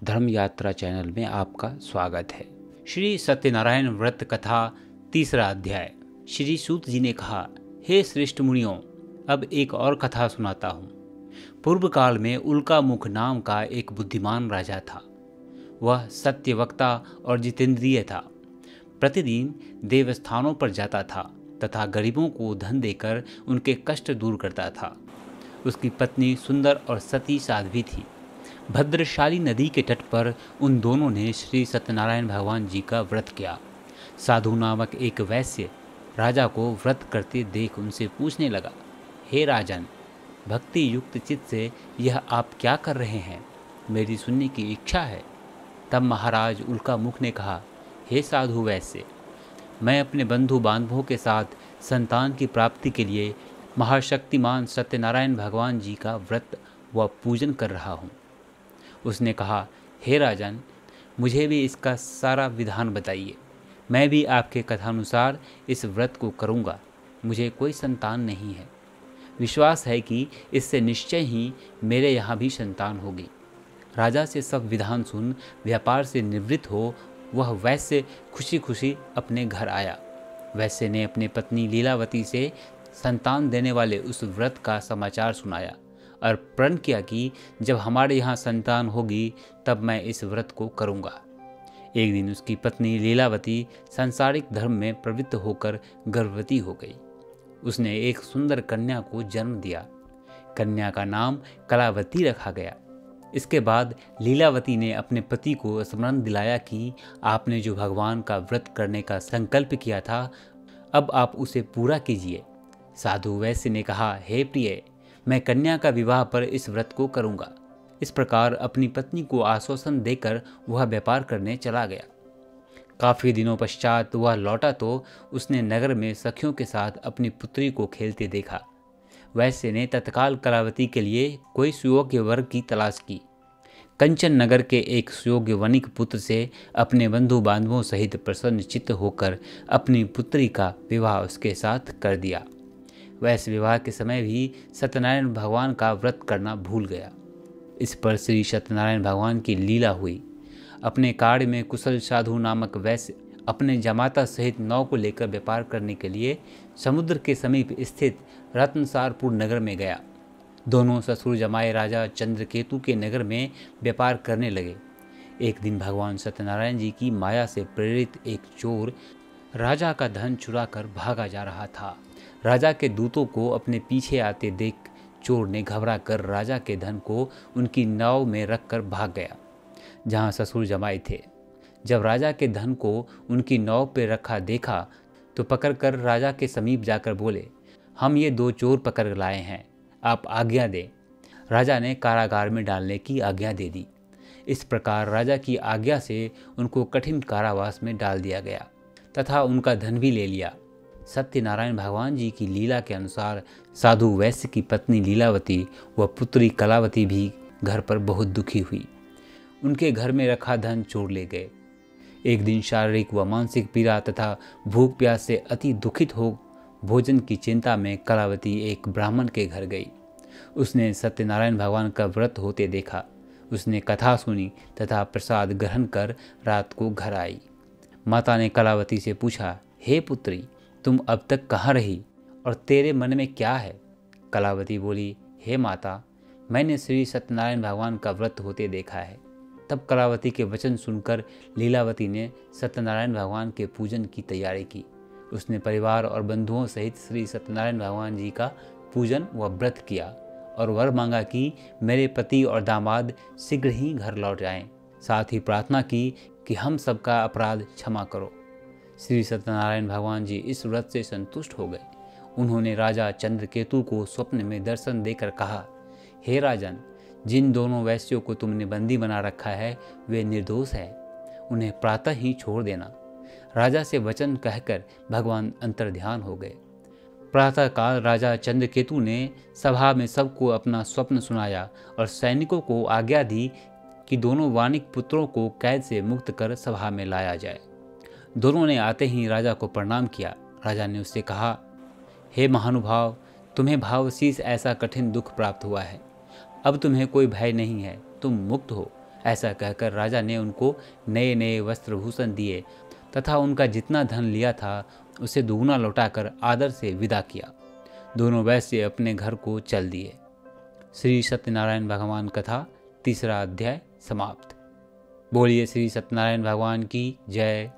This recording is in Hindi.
धर्म यात्रा चैनल में आपका स्वागत है। श्री सत्यनारायण व्रत कथा तीसरा अध्याय। श्री सूत जी ने कहा, हे श्रेष्ठ मुनियों, अब एक और कथा सुनाता हूँ। पूर्व काल में उल्का मुख नाम का एक बुद्धिमान राजा था। वह सत्यवक्ता और जितेंद्रिय था। प्रतिदिन देवस्थानों पर जाता था तथा गरीबों को धन देकर उनके कष्ट दूर करता था। उसकी पत्नी सुंदर और सती साध्वी थी। भद्रशाली नदी के तट पर उन दोनों ने श्री सत्यनारायण भगवान जी का व्रत किया। साधु नामक एक वैश्य राजा को व्रत करते देख उनसे पूछने लगा, हे राजन, भक्ति युक्त चित्त से यह आप क्या कर रहे हैं? मेरी सुनने की इच्छा है। तब महाराज उल्का मुख ने कहा, हे साधु वैश्य, मैं अपने बंधु बांधवों के साथ संतान की प्राप्ति के लिए महाशक्तिमान सत्यनारायण भगवान जी का व्रत व पूजन कर रहा हूँ। उसने कहा, हे राजन, मुझे भी इसका सारा विधान बताइए। मैं भी आपके कथानुसार इस व्रत को करूँगा। मुझे कोई संतान नहीं है। विश्वास है कि इससे निश्चय ही मेरे यहाँ भी संतान होगी। राजा से सब विधान सुन व्यापार से निवृत्त हो वह वैश्य खुशी खुशी अपने घर आया। वैश्य ने अपनी पत्नी लीलावती से संतान देने वाले उस व्रत का समाचार सुनाया और प्रण किया कि जब हमारे यहाँ संतान होगी तब मैं इस व्रत को करूँगा। एक दिन उसकी पत्नी लीलावती सांसारिक धर्म में प्रवृत्त होकर गर्भवती हो गई। उसने एक सुंदर कन्या को जन्म दिया। कन्या का नाम कलावती रखा गया। इसके बाद लीलावती ने अपने पति को स्मरण दिलाया कि आपने जो भगवान का व्रत करने का संकल्प किया था, अब आप उसे पूरा कीजिए। साधु वैश्य ने कहा, हे प्रिय, मैं कन्या का विवाह पर इस व्रत को करूँगा। इस प्रकार अपनी पत्नी को आश्वासन देकर वह व्यापार करने चला गया। काफ़ी दिनों पश्चात वह लौटा तो उसने नगर में सखियों के साथ अपनी पुत्री को खेलते देखा। वैश्य ने तत्काल कलावती के लिए कोई सुयोग्य वर की तलाश की। कंचन नगर के एक सुयोग्य वणिक पुत्र से अपने बंधु बांधवों सहित प्रसन्न चित्त होकर अपनी पुत्री का विवाह उसके साथ कर दिया। वैश्य विवाह के समय भी सत्यनारायण भगवान का व्रत करना भूल गया। इस पर श्री सत्यनारायण भगवान की लीला हुई। अपने कार्य में कुशल साधु नामक वैश्य अपने जमाता सहित नाव को लेकर व्यापार करने के लिए समुद्र के समीप स्थित रत्नसारपुर नगर में गया। दोनों ससुर जमाए राजा चंद्रकेतु के नगर में व्यापार करने लगे। एक दिन भगवान सत्यनारायण जी की माया से प्रेरित एक चोर राजा का धन चुरा कर भागा जा रहा था। राजा के दूतों को अपने पीछे आते देख चोर ने घबरा कर राजा के धन को उनकी नाव में रखकर भाग गया, जहां ससुर जमाई थे। जब राजा के धन को उनकी नाव पर रखा देखा तो पकड़कर राजा के समीप जाकर बोले, हम ये दो चोर पकड़ लाए हैं, आप आज्ञा दें। राजा ने कारागार में डालने की आज्ञा दे दी। इस प्रकार राजा की आज्ञा से उनको कठिन कारावास में डाल दिया गया तथा उनका धन भी ले लिया। सत्यनारायण भगवान जी की लीला के अनुसार साधु वैश्य की पत्नी लीलावती व पुत्री कलावती भी घर पर बहुत दुखी हुई। उनके घर में रखा धन चोर ले गए। एक दिन शारीरिक व मानसिक पीड़ा तथा भूख प्यास से अति दुखित हो भोजन की चिंता में कलावती एक ब्राह्मण के घर गई। उसने सत्यनारायण भगवान का व्रत होते देखा। उसने कथा सुनी तथा प्रसाद ग्रहण कर रात को घर आई। माता ने कलावती से पूछा, हे पुत्री, तुम अब तक कहाँ रही और तेरे मन में क्या है? कलावती बोली, हे माता, मैंने श्री सत्यनारायण भगवान का व्रत होते देखा है। तब कलावती के वचन सुनकर लीलावती ने सत्यनारायण भगवान के पूजन की तैयारी की। उसने परिवार और बंधुओं सहित श्री सत्यनारायण भगवान जी का पूजन व व्रत किया और वर मांगा कि मेरे पति और दामाद शीघ्र ही घर लौट जाएं। साथ ही प्रार्थना की कि हम सबका अपराध क्षमा करो। श्री सत्यनारायण भगवान जी इस व्रत से संतुष्ट हो गए। उन्होंने राजा चंद्रकेतु को स्वप्न में दर्शन देकर कहा, हे राजन, जिन दोनों वैश्यों को तुमने बंदी बना रखा है वे निर्दोष है, उन्हें प्रातः ही छोड़ देना। राजा से वचन कहकर भगवान अंतर्ध्यान हो गए। प्रातःकाल राजा चंद्रकेतु ने सभा में सबको अपना स्वप्न सुनाया और सैनिकों को आज्ञा दी कि दोनों वानिक पुत्रों को कैद से मुक्त कर सभा में लाया जाए। दोनों ने आते ही राजा को प्रणाम किया। राजा ने उससे कहा, हे महानुभाव, तुम्हें भावशीष ऐसा कठिन दुख प्राप्त हुआ है। अब तुम्हें कोई भय नहीं है, तुम मुक्त हो। ऐसा कहकर राजा ने उनको नए नए वस्त्रभूषण दिए तथा उनका जितना धन लिया था उसे दुगुना लौटाकर आदर से विदा किया। दोनों वैश्य अपने घर को चल दिए। श्री सत्यनारायण भगवान कथा 3रा अध्याय समाप्त। बोलिए श्री सत्यनारायण भगवान की जय।